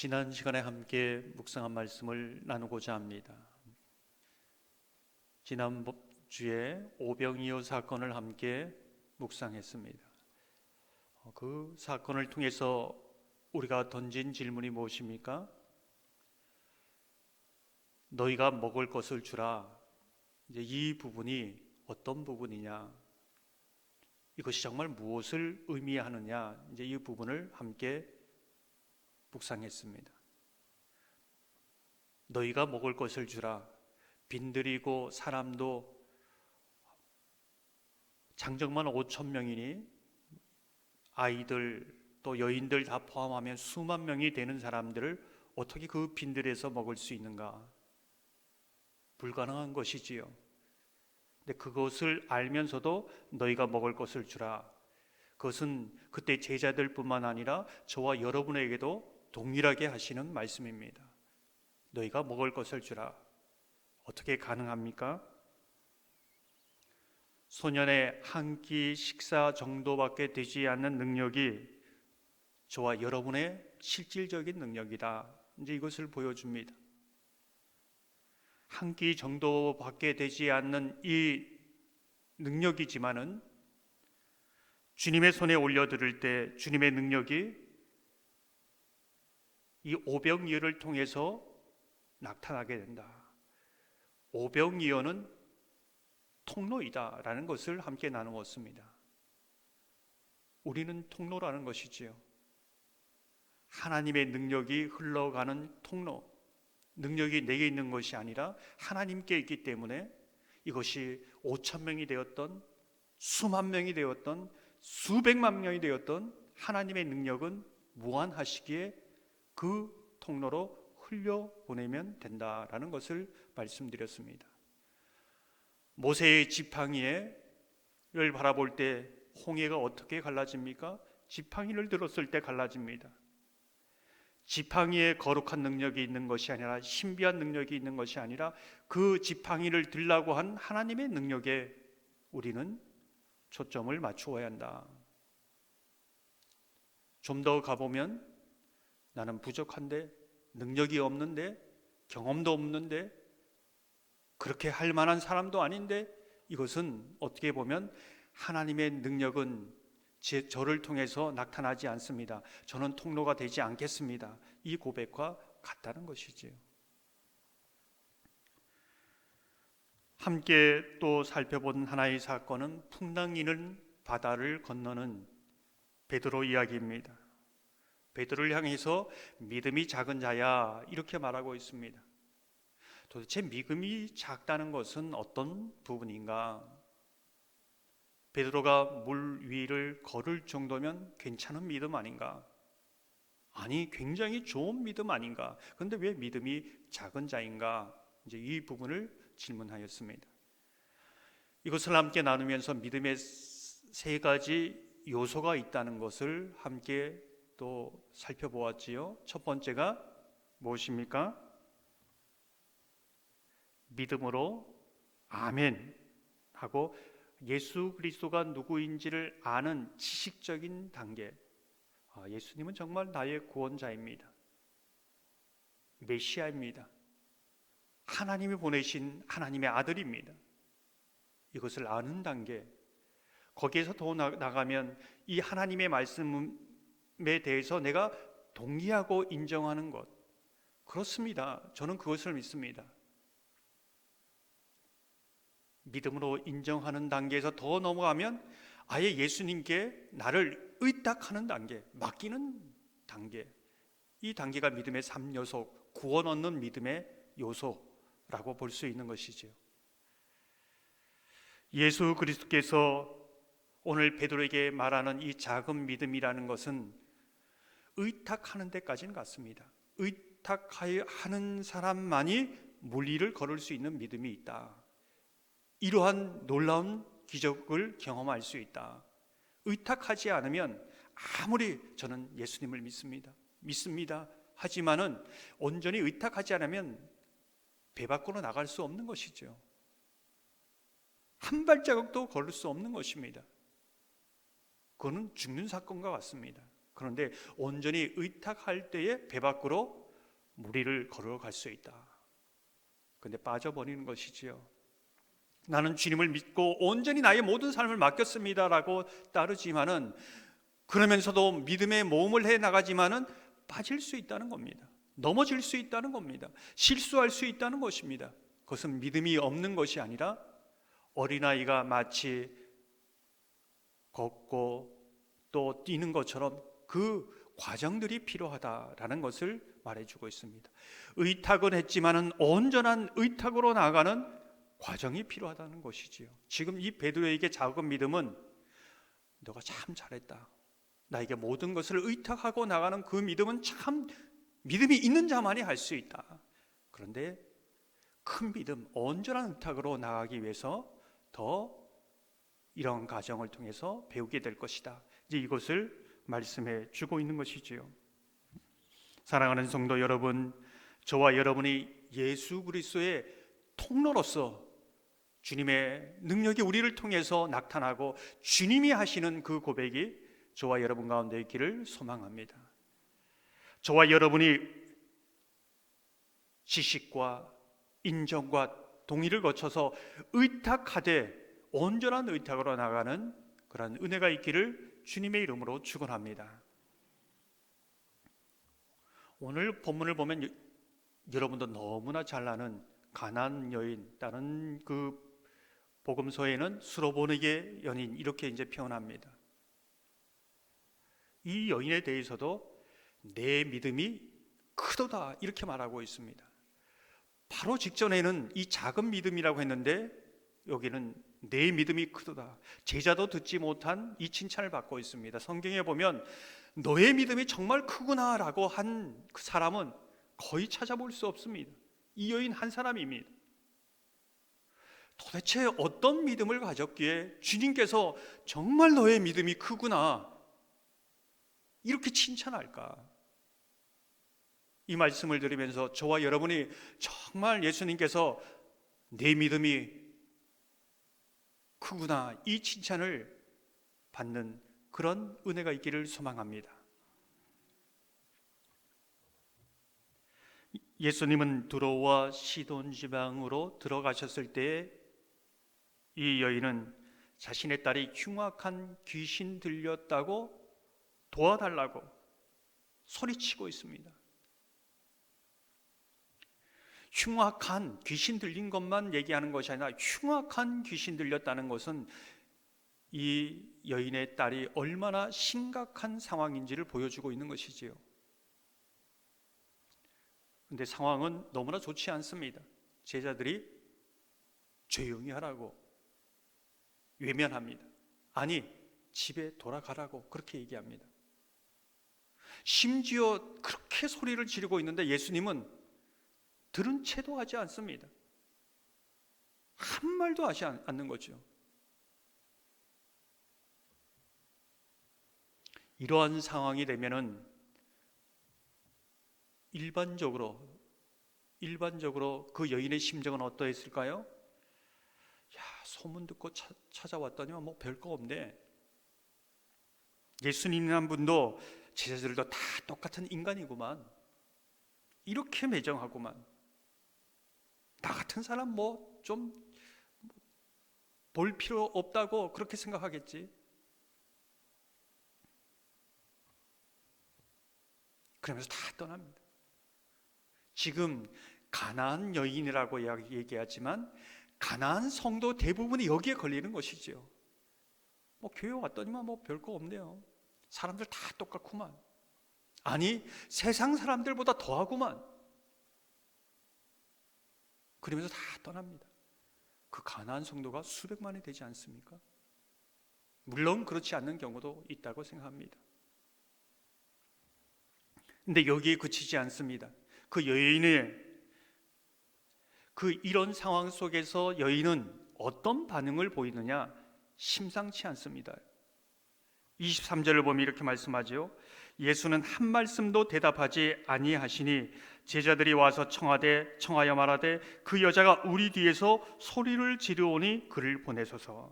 지난 시간에 함께 묵상한 말씀을 나누고자 합니다. 지난주에 오병이어 사건을 함께 묵상했습니다. 그 사건을 통해서 우리가 던진 질문이 무엇입니까? 너희가 먹을 것을 주라. 이제 이 부분이 어떤 부분이냐? 이것이 정말 무엇을 의미하느냐? 이제 이 부분을 함께 묵상했습니다. 너희가 먹을 것을 주라. 빈들이고 사람도 장정만 5,000명이니 아이들 또 여인들 다 포함하면 수만 명이 되는 사람들을 어떻게 그 빈들에서 먹을 수 있는가? 불가능한 것이지요. 근데 그것을 알면서도 너희가 먹을 것을 주라. 그것은 그때 제자들뿐만 아니라 저와 여러분에게도 동일하게 하시는 말씀입니다. 너희가 먹을 것을 주라. 어떻게 가능합니까? 소년의 한 끼 식사 정도밖에 되지 않는 능력이 저와 여러분의 실질적인 능력이다. 이제 이것을 보여줍니다. 한 끼 정도밖에 되지 않는 이 능력이지만은 주님의 손에 올려드릴 때 주님의 능력이 이 오병이어를 통해서 나타나게 된다. 오병이어는 통로이다라는 것을 함께 나누었습니다. 우리는 통로라는 것이지요. 하나님의 능력이 흘러가는 통로. 능력이 내게 있는 것이 아니라 하나님께 있기 때문에 이것이 5,000명이 되었던 수만 명이 되었던 수백만 명이 되었던 하나님의 능력은 무한하시기에 그 통로로 흘려보내면 된다라는 것을 말씀드렸습니다. 모세의 지팡이를 바라볼 때 홍해가 어떻게 갈라집니까? 지팡이를 들었을 때 갈라집니다. 지팡이에 거룩한 능력이 있는 것이 아니라 신비한 능력이 있는 것이 아니라 그 지팡이를 들라고 한 하나님의 능력에 우리는 초점을 맞추어야 한다. 좀 더 가보면 나는 부족한데, 능력이 없는데, 경험도 없는데, 그렇게 할 만한 사람도 아닌데, 이것은 어떻게 보면 하나님의 능력은 저를 통해서 나타나지 않습니다. 저는 통로가 되지 않겠습니다. 이 고백과 같다는 것이지요. 함께 또 살펴본 하나의 사건은 풍랑이는 바다를 건너는 베드로 이야기입니다. 베드로를 향해서 믿음이 작은 자야 이렇게 말하고 있습니다. 도대체 믿음이 작다는 것은 어떤 부분인가? 베드로가 물 위를 걸을 정도면 괜찮은 믿음 아닌가? 아니, 굉장히 좋은 믿음 아닌가? 그런데 왜 믿음이 작은 자인가? 이제 이 부분을 질문하였습니다. 이것을 함께 나누면서 믿음의 세 가지 요소가 있다는 것을 함께 또 살펴보았지요. 첫 번째가 무엇입니까? 믿음으로 아멘 하고 예수 그리스도가 누구인지를 아는 지식적인 단계. 예수님은 정말 나의 구원자입니다. 메시아입니다. 하나님이 보내신 하나님의 아들입니다. 이것을 아는 단계. 거기에서 더 나가면 이 하나님의 말씀에 대해서 내가 동의하고 인정하는 것. 그렇습니다. 저는 그것을 믿습니다. 믿음으로 인정하는 단계에서 더 넘어가면 아예 예수님께 나를 의탁하는 단계, 맡기는 단계. 이 단계가 믿음의 3요소, 구원 얻는 믿음의 요소라고 볼 수 있는 것이죠. 예수 그리스도께서 오늘 베드로에게 말하는 이 작은 믿음이라는 것은 의탁하는 데까지는 갔습니다. 의탁하는 사람만이 물 위를 걸을 수 있는 믿음이 있다. 이러한 놀라운 기적을 경험할 수 있다. 의탁하지 않으면 아무리 저는 예수님을 믿습니다 하지만은 온전히 의탁하지 않으면 배 밖으로 나갈 수 없는 것이죠. 한 발자국도 걸을 수 없는 것입니다. 그거는 죽는 사건과 같습니다. 그런데 온전히 의탁할 때에 배 밖으로 무리를 걸어갈 수 있다. 근데 빠져버리는 것이지요. 나는 주님을 믿고 온전히 나의 모든 삶을 맡겼습니다라고 따르지만은, 그러면서도 믿음의 모험을 해 나가지만은 빠질 수 있다는 겁니다. 넘어질 수 있다는 겁니다. 실수할 수 있다는 것입니다. 그것은 믿음이 없는 것이 아니라 어린아이가 마치 걷고 또 뛰는 것처럼 그 과정들이 필요하다라는 것을 말해주고 있습니다. 의탁은 했지만은 온전한 의탁으로 나아가는 과정이 필요하다는 것이지요. 지금 이 베드로에게 작은 믿음은 너가 참 잘했다, 나에게 모든 것을 의탁하고 나가는 그 믿음은 참 믿음이 있는 자만이 할 수 있다. 그런데 큰 믿음, 온전한 의탁으로 나가기 위해서 더 이런 과정을 통해서 배우게 될 것이다. 이제 이것을 말씀해 주고 있는 것이지요. 사랑하는 성도 여러분, 저와 여러분이 예수 그리스도의 통로로서 주님의 능력이 우리를 통해서 나타나고 주님이 하시는 그 고백이 저와 여러분 가운데 있기를 소망합니다. 저와 여러분이 지식과 인정과 동의를 거쳐서 의탁하되 온전한 의탁으로 나가는 그런 은혜가 있기를 주님의 이름으로 축원합니다. 오늘 본문을 보면 여러분도 너무나 잘 아는 가나안 여인, 다른 그 복음서에는 수로보니게 연인, 이렇게 이제 표현합니다. 이 여인에 대해서도 내 믿음이 크도다 이렇게 말하고 있습니다. 바로 직전에는 이 작은 믿음이라고 했는데 여기는 내 믿음이 크도다, 제자도 듣지 못한 이 칭찬을 받고 있습니다. 성경에 보면 너의 믿음이 정말 크구나 라고 한 그 사람은 거의 찾아볼 수 없습니다. 이 여인 한 사람입니다. 도대체 어떤 믿음을 가졌기에 주님께서 정말 너의 믿음이 크구나 이렇게 칭찬할까? 이 말씀을 들으면서 저와 여러분이 정말 예수님께서 내 믿음이 크구나 이 칭찬을 받는 그런 은혜가 있기를 소망합니다. 예수님은 두로와 시돈 지방으로 들어가셨을 때에 이 여인은 자신의 딸이 흉악한 귀신 들렸다고 도와달라고 소리치고 있습니다. 흉악한 귀신 들린 것만 얘기하는 것이 아니라 흉악한 귀신 들렸다는 것은 이 여인의 딸이 얼마나 심각한 상황인지를 보여주고 있는 것이지요. 그런데 상황은 너무나 좋지 않습니다. 제자들이 조용히 하라고 외면합니다. 아니, 집에 돌아가라고 그렇게 얘기합니다. 심지어 그렇게 소리를 지르고 있는데 예수님은 들은 채도 하지 않습니다. 한 말도 하지 않는 거죠. 이러한 상황이 되면은 일반적으로 그 여인의 심정은 어떠했을까요? 야, 소문 듣고 찾아왔더니만 뭐 별거 없네. 예수님이란 분도 제자들도 다 똑같은 인간이구만. 이렇게 매정하구만. 나 같은 사람 뭐 좀 볼 필요 없다고 그렇게 생각하겠지. 그러면서 다 떠납니다. 지금 가나안 여인이라고 얘기하지만 가나안 성도 대부분이 여기에 걸리는 것이죠. 뭐 교회 왔더니만 뭐 별거 없네요. 사람들 다 똑같구만. 아니, 세상 사람들보다 더하구만. 그러면서 다 떠납니다. 그 가나안 성도가 수백만이 되지 않습니까? 물론 그렇지 않는 경우도 있다고 생각합니다. 근데 여기에 그치지 않습니다. 그 여인의 그 이런 상황 속에서 여인은 어떤 반응을 보이느냐? 심상치 않습니다. 23절을 보면 이렇게 말씀하죠. 예수는 한 말씀도 대답하지 아니하시니 제자들이 와서 청하여 말하되 그 여자가 우리 뒤에서 소리를 지르오니 그를 보내소서.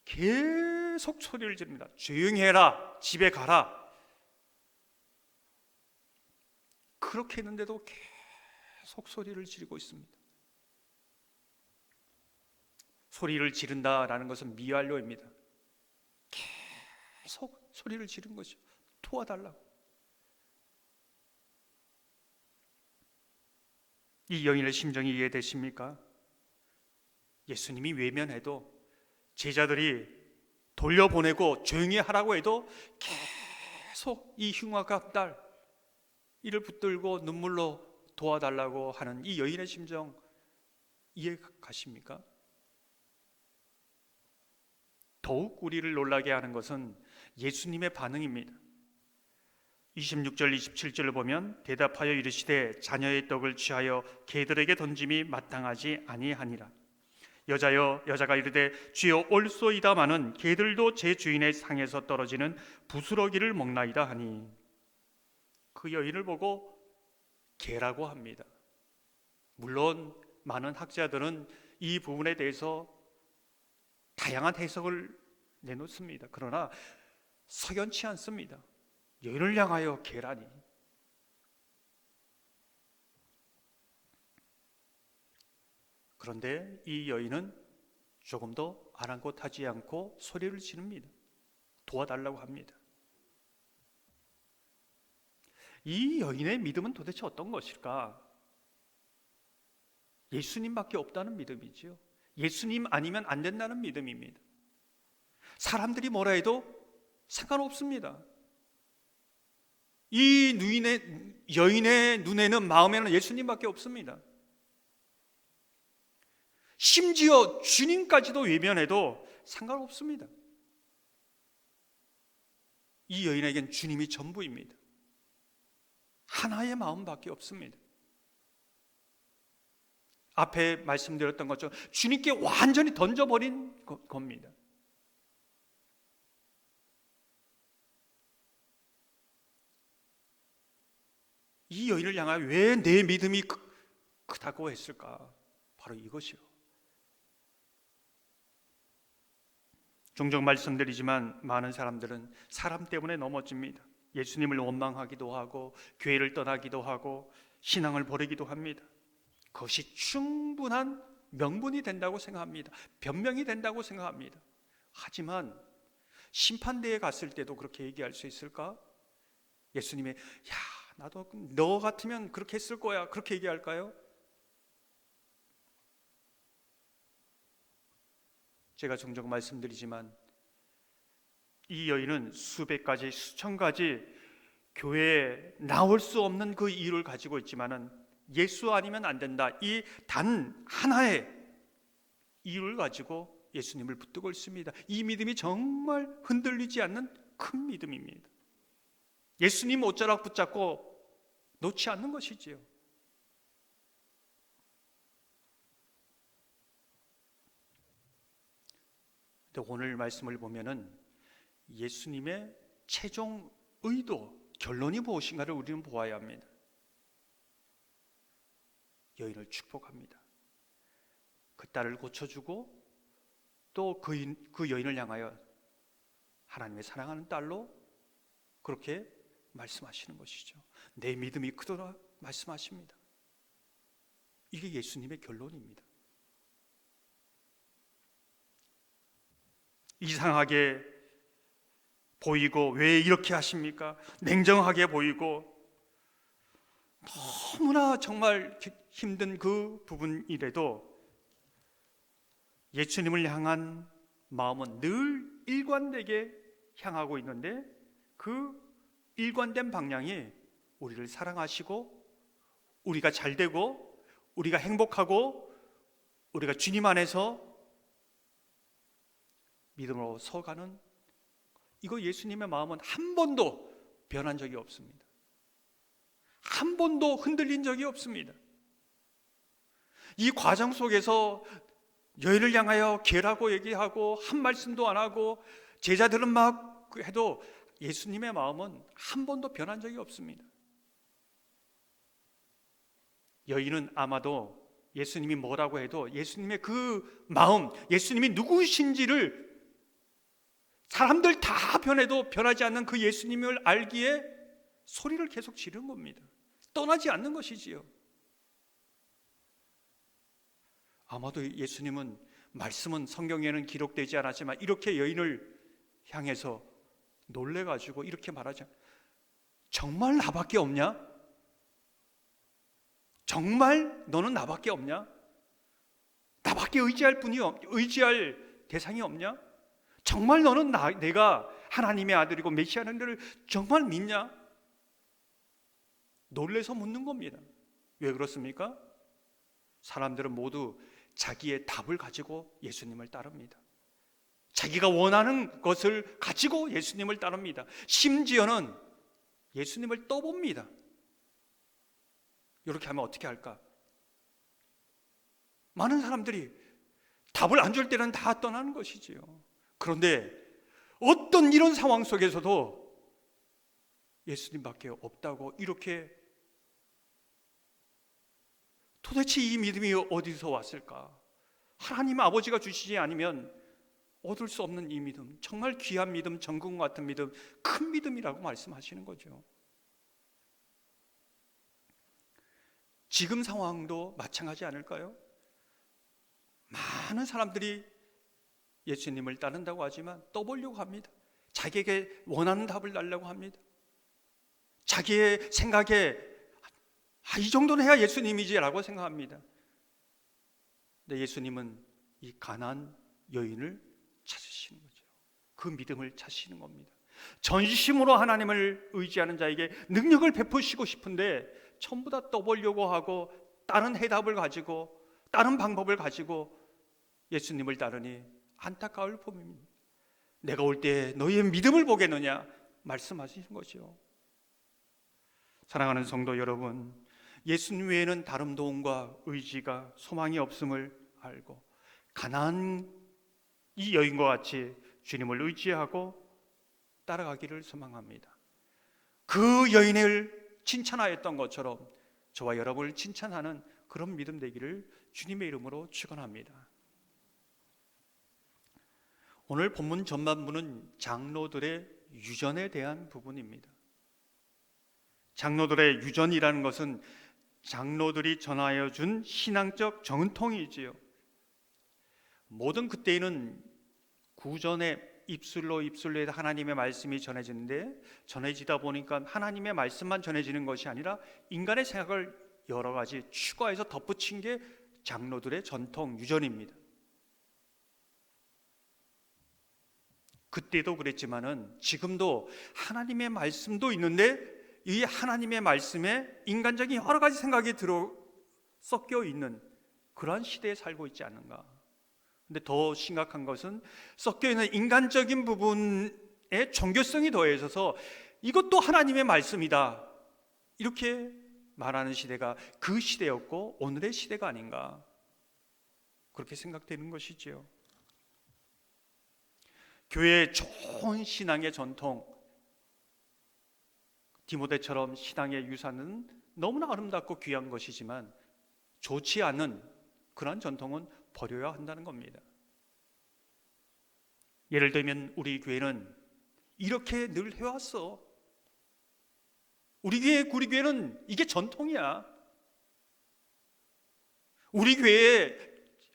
계속 계속 소리를 지릅니다. 조용히 해라, 집에 가라. 그렇게 했는데도 계속 소리를 지르고 있습니다. 소리를 지른다라는 것은 미완료입니다. 계속 소리를 지른 것이죠. 도와달라고. 이 여인의 심정이 이해되십니까? 예수님이 외면해도, 제자들이 돌려보내고 조용히 하라고 해도 계속 이 흉악한 딸 이를 붙들고 눈물로 도와달라고 하는 이 여인의 심정 이해 가십니까? 더욱 우리를 놀라게 하는 것은 예수님의 반응입니다. 26절 27절을 보면 대답하여 이르시되 자녀의 떡을 취하여 개들에게 던짐이 마땅하지 아니하니라. 여자가 이르되 주여 올소이다마는 개들도 제 주인의 상에서 떨어지는 부스러기를 먹나이다 하니, 그 여인을 보고 개라고 합니다. 물론 많은 학자들은 이 부분에 대해서 다양한 해석을 내놓습니다. 그러나 석연치 않습니다. 여인을 향하여 개라니. 그런데 이 여인은 조금 더 아랑곳하지 않고 소리를 지릅니다. 도와달라고 합니다. 이 여인의 믿음은 도대체 어떤 것일까? 예수님밖에 없다는 믿음이지요. 예수님 아니면 안 된다는 믿음입니다. 사람들이 뭐라 해도 상관없습니다. 이 여인의 눈에는, 마음에는 예수님밖에 없습니다. 심지어 주님까지도 외면해도 상관없습니다. 이 여인에겐 주님이 전부입니다. 하나의 마음밖에 없습니다. 앞에 말씀드렸던 것처럼 주님께 완전히 던져버린 겁니다. 이 여인을 향하여 왜 내 믿음이 크다고 했을까? 바로 이것이요. 종종 말씀드리지만 많은 사람들은 사람 때문에 넘어집니다. 예수님을 원망하기도 하고 교회를 떠나기도 하고 신앙을 버리기도 합니다. 그것이 충분한 명분이 된다고 생각합니다. 변명이 된다고 생각합니다. 하지만 심판대에 갔을 때도 그렇게 얘기할 수 있을까? 예수님이 야, 나도 너 같으면 그렇게 했을 거야, 그렇게 얘기할까요? 제가 종종 말씀드리지만 이 여인은 수백 가지, 수천 가지 교회에 나올 수 없는 그 이유를 가지고 있지만은 예수 아니면 안 된다, 이 단 하나의 이유를 가지고 예수님을 붙들고 있습니다. 이 믿음이 정말 흔들리지 않는 큰 믿음입니다. 예수님 옷자락 붙잡고 놓지 않는 것이지요. 근데 오늘 말씀을 보면은 예수님의 최종 의도, 결론이 무엇인가를 우리는 보아야 합니다. 여인을 축복합니다. 그 딸을 고쳐주고 또 그 여인을 향하여 하나님의 사랑하는 딸로 그렇게 말씀하시는 것이죠. 내 믿음이 크도다 말씀하십니다. 이게 예수님의 결론입니다. 이상하게 보이고 왜 이렇게 하십니까? 냉정하게 보이고 너무나 정말 힘든 그 부분이라도 예수님을 향한 마음은 늘 일관되게 향하고 있는데, 그 일관된 방향이 우리를 사랑하시고 우리가 잘되고 우리가 행복하고 우리가 주님 안에서 믿음으로 서가는, 이거 예수님의 마음은 한 번도 변한 적이 없습니다. 한 번도 흔들린 적이 없습니다. 이 과정 속에서 여인을 향하여 개라고 얘기하고 한 말씀도 안 하고 제자들은 막 해도 예수님의 마음은 한 번도 변한 적이 없습니다. 여인은 아마도 예수님이 뭐라고 해도 예수님의 그 마음, 예수님이 누구신지를 사람들 다 변해도 변하지 않는 그 예수님을 알기에 소리를 계속 지르는 겁니다. 떠나지 않는 것이지요. 아마도 예수님은 말씀은 성경에는 기록되지 않았지만 이렇게 여인을 향해서 놀래가지고 이렇게 말하죠. 정말 나밖에 없냐? 정말 너는 나밖에 없냐? 나밖에 의지할 대상이 없냐? 정말 너는 내가 하나님의 아들이고 메시아는 너를 정말 믿냐? 놀래서 묻는 겁니다. 왜 그렇습니까? 사람들은 모두 자기의 답을 가지고 예수님을 따릅니다. 자기가 원하는 것을 가지고 예수님을 따릅니다. 심지어는 예수님을 떠봅니다. 이렇게 하면 어떻게 할까? 많은 사람들이 답을 안 줄 때는 다 떠나는 것이지요. 그런데 어떤 이런 상황 속에서도 예수님밖에 없다고 이렇게, 도대체 이 믿음이 어디서 왔을까? 하나님 아버지가 주시지 않으면 얻을 수 없는 이 믿음, 정말 귀한 믿음, 정금과 같은 믿음, 큰 믿음이라고 말씀하시는 거죠. 지금 상황도 마찬가지 않을까요? 많은 사람들이 예수님을 따른다고 하지만 떠보려고 합니다. 자기에게 원하는 답을 달라고 합니다. 자기의 생각에 이 정도는 해야 예수님이지라고 생각합니다. 근데 예수님은 이 가난한 여인을 찾으시는 거죠. 그 믿음을 찾으시는 겁니다. 전심으로 하나님을 의지하는 자에게 능력을 베푸시고 싶은데 전부 다 떠보려고 하고 다른 해답을 가지고 다른 방법을 가지고 예수님을 따르니 안타까울 뿐입니다. 내가 올 때 너희의 믿음을 보겠느냐 말씀하시는 것이요. 사랑하는 성도 여러분, 예수님 외에는 다른 도움과 의지가 소망이 없음을 알고 가난한 이 여인과 같이 주님을 의지하고 따라가기를 소망합니다. 그 여인을 칭찬하였던 것처럼 저와 여러분을 칭찬하는 그런 믿음 되기를 주님의 이름으로 축원합니다. 오늘 본문 전반부는 장로들의 유전에 대한 부분입니다. 장로들의 유전이라는 것은 장로들이 전하여 준 신앙적 전통이지요. 모든 그때에는 구전에 입술로 하나님의 말씀이 전해지다 보니까 하나님의 말씀만 전해지는 것이 아니라 인간의 생각을 여러 가지 추가해서 덧붙인 게 장로들의 전통 유전입니다. 그때도 그랬지만은 지금도 하나님의 말씀도 있는데 이 하나님의 말씀에 인간적인 여러 가지 생각이 섞여 있는 그러한 시대에 살고 있지 않는가. 근데 더 심각한 것은 섞여 있는 인간적인 부분에 종교성이 더해져서 이것도 하나님의 말씀이다 이렇게 말하는 시대가 그 시대였고 오늘의 시대가 아닌가 그렇게 생각되는 것이지요. 교회의 좋은 신앙의 전통, 디모데처럼 신앙의 유산은 너무나 아름답고 귀한 것이지만 좋지 않은 그런 전통은 버려야 한다는 겁니다. 예를 들면 우리 교회는 이렇게 늘 해왔어. 우리 교회는 이게 전통이야. 우리 교회에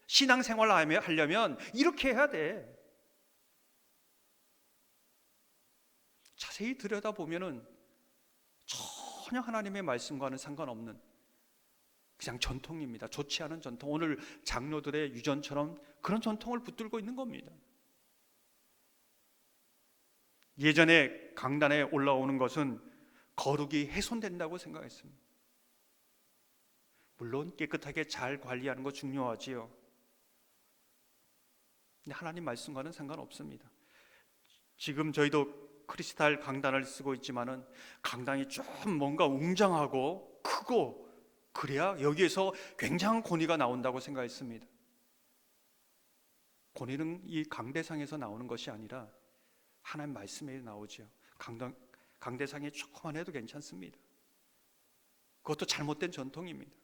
신앙생활을 하려면 이렇게 해야 돼. 자세히 들여다보면은 전혀 하나님의 말씀과는 상관없는 그냥 전통입니다. 좋지 않은 전통, 오늘 장로들의 유전처럼 그런 전통을 붙들고 있는 겁니다. 예전에 강단에 올라오는 것은 거룩이 훼손된다고 생각했습니다. 물론 깨끗하게 잘 관리하는 거 중요하지요. 근데 하나님 말씀과는 상관없습니다. 지금 저희도 크리스탈 강단을 쓰고 있지만은 강당이 좀 뭔가 웅장하고 크고 그래야 여기에서 굉장한 권위가 나온다고 생각했습니다. 권위는 이 강대상에서 나오는 것이 아니라 하나님 말씀에 나오죠. 강대상이 조그만 해도 괜찮습니다. 그것도 잘못된 전통입니다.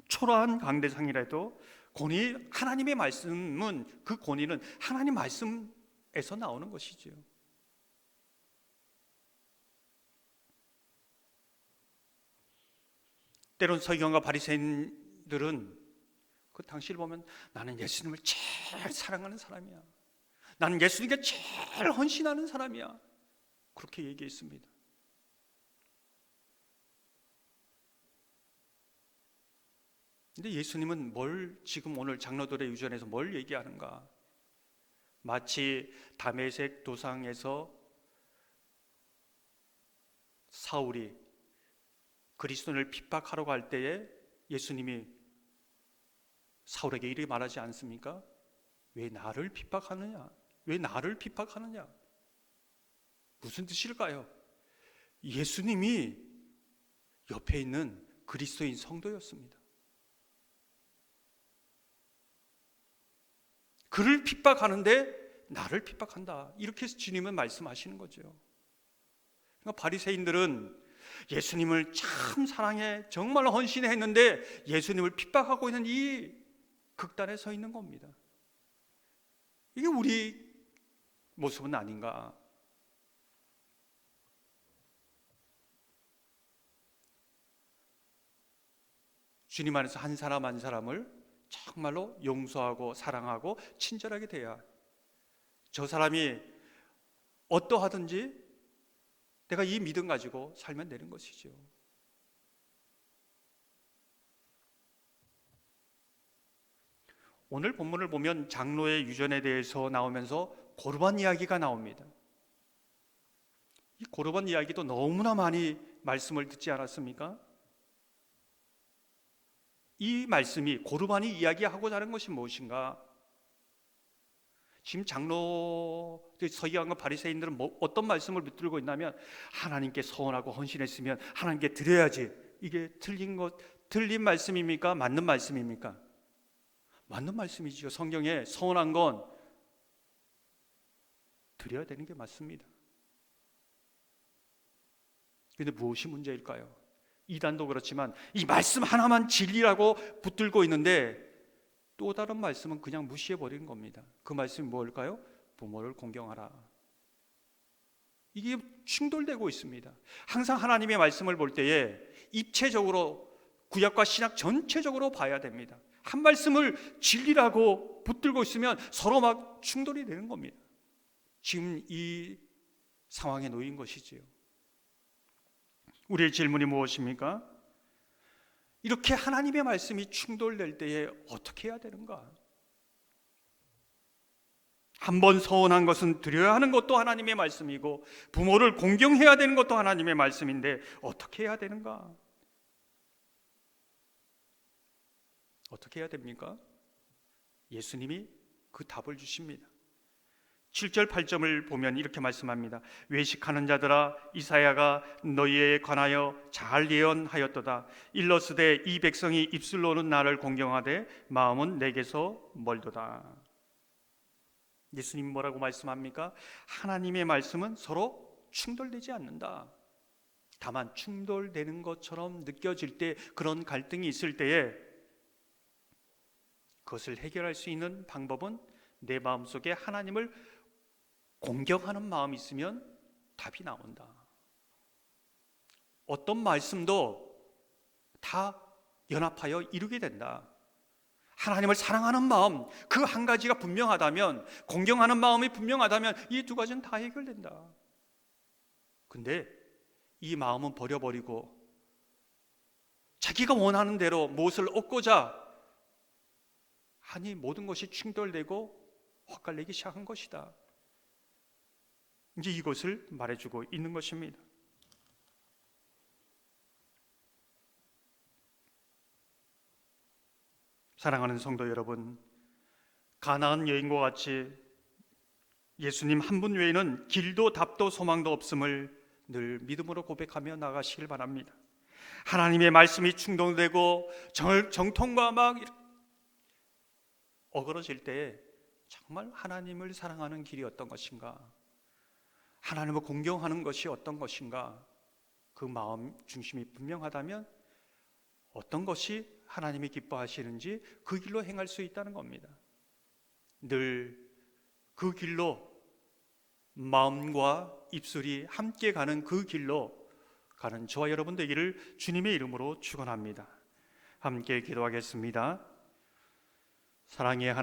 초라한 강대상이라도 권위, 하나님의 말씀은, 그 권위는 하나님 말씀에서 나오는 것이지요. 때론 서기관과 바리새인들은 그 당시를 보면 나는 예수님을 제일 사랑하는 사람이야, 나는 예수님께 제일 헌신하는 사람이야, 그렇게 얘기했습니다. 근데 예수님은 지금 오늘 장로들의 유전에서 뭘 얘기하는가? 마치 다메섹 도상에서 사울이 그리스도를 핍박하러 갈 때에 예수님이 사울에게 이렇게 말하지 않습니까? 왜 나를 핍박하느냐? 왜 나를 핍박하느냐? 무슨 뜻일까요? 예수님이 옆에 있는 그리스도인 성도였습니다. 그를 핍박하는데 나를 핍박한다, 이렇게 해서 주님은 말씀하시는 거죠. 그러니까 바리새인들은 예수님을 참 사랑해, 정말 헌신해 했는데 예수님을 핍박하고 있는 이 극단에 서 있는 겁니다. 이게 우리 모습은 아닌가? 주님 안에서 한 사람 한 사람을 정말로 용서하고 사랑하고 친절하게 대해야, 저 사람이 어떠하든지 내가 이 믿음 가지고 살면 되는 것이죠. 오늘 본문을 보면 장로의 유전에 대해서 나오면서 고르반 이야기가 나옵니다. 이 고르반 이야기도 너무나 많이 말씀을 듣지 않았습니까? 이 말씀이, 고르반이 이야기하고자 하는 것이 무엇인가? 지금 장로들, 서기관과 바리새인들은 어떤 말씀을 붙들고 있냐면, 하나님께 서원하고 헌신했으면 하나님께 드려야지. 이게 틀린 말씀입니까? 맞는 말씀입니까? 맞는 말씀이지요. 성경에 서원한 건 드려야 되는 게 맞습니다. 그런데 무엇이 문제일까요? 이단도 그렇지만 이 말씀 하나만 진리라고 붙들고 있는데 또 다른 말씀은 그냥 무시해버리는 겁니다. 그 말씀이 뭘까요? 부모를 공경하라. 이게 충돌되고 있습니다. 항상 하나님의 말씀을 볼 때에 입체적으로, 구약과 신약 전체적으로 봐야 됩니다. 한 말씀을 진리라고 붙들고 있으면 서로 막 충돌이 되는 겁니다. 지금 이 상황에 놓인 것이지요. 우리의 질문이 무엇입니까? 이렇게 하나님의 말씀이 충돌될 때에 어떻게 해야 되는가? 한번 서원한 것은 드려야 하는 것도 하나님의 말씀이고, 부모를 공경해야 되는 것도 하나님의 말씀인데 어떻게 해야 되는가? 어떻게 해야 됩니까? 예수님이 그 답을 주십니다. 7절 8절을 보면 이렇게 말씀합니다. 외식하는 자들아, 이사야가 너희에 관하여 잘 예언하였도다. 일러스되 이 백성이 입술로는 나를 공경하되 마음은 내게서 멀도다. 예수님 뭐라고 말씀합니까? 하나님의 말씀은 서로 충돌되지 않는다. 다만 충돌되는 것처럼 느껴질 때, 그런 갈등이 있을 때에 그것을 해결할 수 있는 방법은 내 마음속에 하나님을 공경하는 마음이 있으면 답이 나온다. 어떤 말씀도 다 연합하여 이루게 된다. 하나님을 사랑하는 마음, 그 한 가지가 분명하다면, 공경하는 마음이 분명하다면 이 두 가지는 다 해결된다. 근데 이 마음은 버려버리고 자기가 원하는 대로 무엇을 얻고자 하니 모든 것이 충돌되고 헛갈리기 시작한 것이다. 이제 이것을 말해주고 있는 것입니다. 사랑하는 성도 여러분, 가나안 여인과 같이 예수님 한 분 외에는 길도 답도 소망도 없음을 늘 믿음으로 고백하며 나가시길 바랍니다. 하나님의 말씀이 충돌되고 정통과 막 어그러질 때에 정말 하나님을 사랑하는 길이 어떤 것인가, 하나님을 공경하는 것이 어떤 것인가, 그 마음 중심이 분명하다면 어떤 것이 하나님이 기뻐하시는지 그 길로 행할 수 있다는 겁니다. 늘 그 길로 마음과 입술이 함께 가는 그 길로 가는 저와 여러분 되기를 주님의 이름으로 축원합니다. 함께 기도하겠습니다. 사랑의 하나님,